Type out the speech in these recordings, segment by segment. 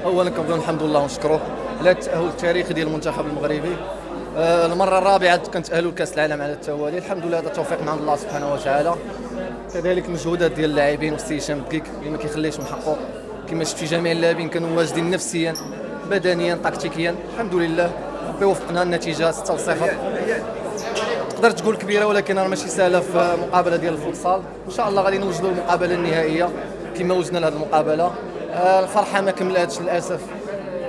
اولا كنبغيو الحمد لله ونشكروه على التاهل التاريخي ديال المنتخب المغربي. المره الرابعه كنتاهلوا لكاس العالم على التوالي، الحمد لله هذا توفيق من عند الله سبحانه وتعالى. كذلك المجهودات ديال اللاعبين والسي هشام بكيك اللي ما كيخليش من حقه. كما شفتي جميع اللاعبين كانوا واجدين نفسيا بدنيا تكتيكيا، الحمد لله ربي وفقنا. النتيجه 6-0 تقدر تقول كبيره، ولكن راه ماشي سهله في مقابله ديال الفوتسال. ان شاء الله غادي نوجدوا المقابله النهائيه كما وجدنا لهذه المقابله. الفرحه ما كملاتش للاسف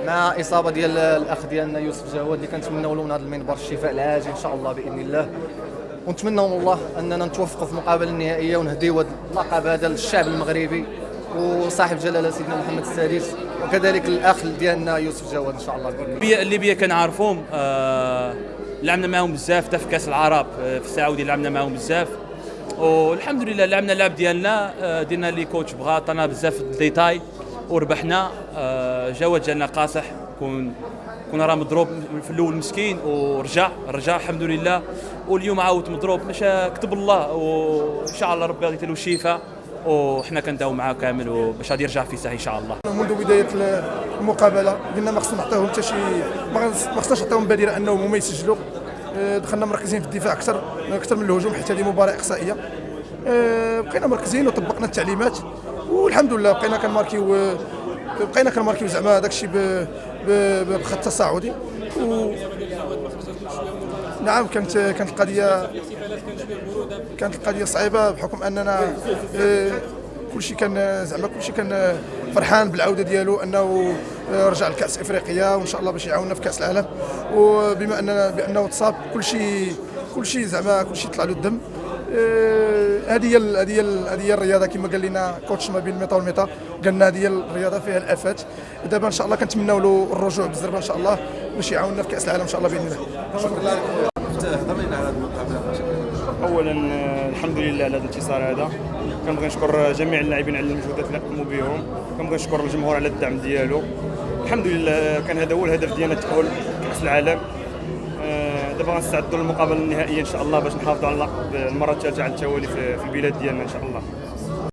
مع اصابه ديال الاخ ديالنا يوسف جواد اللي كنتمناو له من هذا المنبر الشفاء العاجل ان شاء الله باذن الله، ونتمنوا من الله اننا نتوفقوا في المقابله النهائيه ونهديو هذا اللقب هذا للشعب المغربي وصاحب جلاله سيدنا محمد السادس، وكذلك الاخ ديالنا يوسف جواد ان شاء الله باذن الله. الليبيا كنعرفوهم، لعبنا معهم بزاف حتى في كاس العرب في السعودي لعبنا معهم بزاف، والحمد لله لعبنا اللعب ديالنا، درنا اللي كوتش بغا عطانا بزاف الديتاي وربحنا. جواد جانا قاصح، كنا راه مضروب في الاول مسكين ورجع الحمد لله، واليوم عاود مضروب مشى كتب الله، وان شاء الله ربي غادي يدير له الشفاء، وحنا كنداو معاه كامل باش غادي يرجع في ساعه ان شاء الله. منذ بدايه المقابله قلنا ما خصنا نعطيوهم حتى شي، ما خصناش نعطيوهم بادره انهم هما يسجلوا. دخلنا مركزين في الدفاع اكثر من الهجوم، حيت هذه مباراه اقصائيه. بقينا مركزين وطبقنا التعليمات والحمد لله بقينا كنماركيو زعما داك الشيء بخط تصاعدي. نعم كانت القضيه صعيبه بحكم اننا كلشي كان فرحان بالعوده ديالو، انه رجع لكاس افريقيا وان شاء الله باش يعاوننا في كاس العالم، وبما بانه تصاب كلشي زعما كلشي طلع له الدم. هذه هي الرياضه كما قال لنا كوتش ما بين الميطا والميطا، قال لنا هذه الرياضه فيها الافات. دابا ان شاء الله كنتمناو له الرجوع بالزربه ان شاء الله باش يعاوننا في كاس العالم ان شاء الله باذن الله. اولا الحمد لله على هذا الانتصار هذا. كنبغي نشكر جميع اللاعبين على المجهودات اللي قاموا بهم، كنبغي نشكر الجمهور على الدعم ديالو. الحمد لله كان هذا هو الهدف ديالنا، التأهل لكأس العالم. دابا غنستعدوا للمقابله النهائيه ان شاء الله باش نحافظوا على اللقب المره الثالثه على التوالي في البلاد ديالنا ان شاء الله.